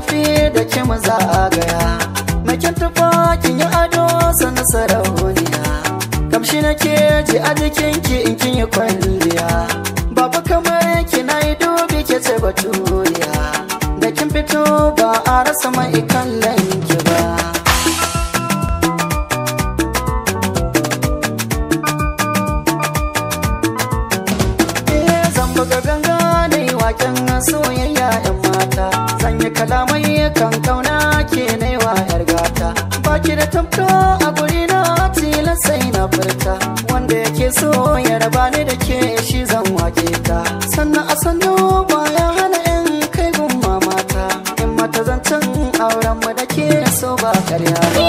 tafi da ke maza a gaya. Makin tufa kin yi ado sana sarauniya, kamshi na ke ji a jikinki in kin yi kwalliya. Babu kamar ki na yi dubi ke ce baturiya, da kin fito ba a rasa mai kallon ki ba. Zan buga ganga da yi waken soyayya 'yan mata, zan yi kalamai kan kauna ke naiwa 'yar gata. Baki da tamto a guri na tilas sai na furta, wanda yake so ya raba ni da ke shi zan wake ta. Sannan a sannu baya hana in kai gun mamata, in mata zancen auren mu da ke so ba karya ba.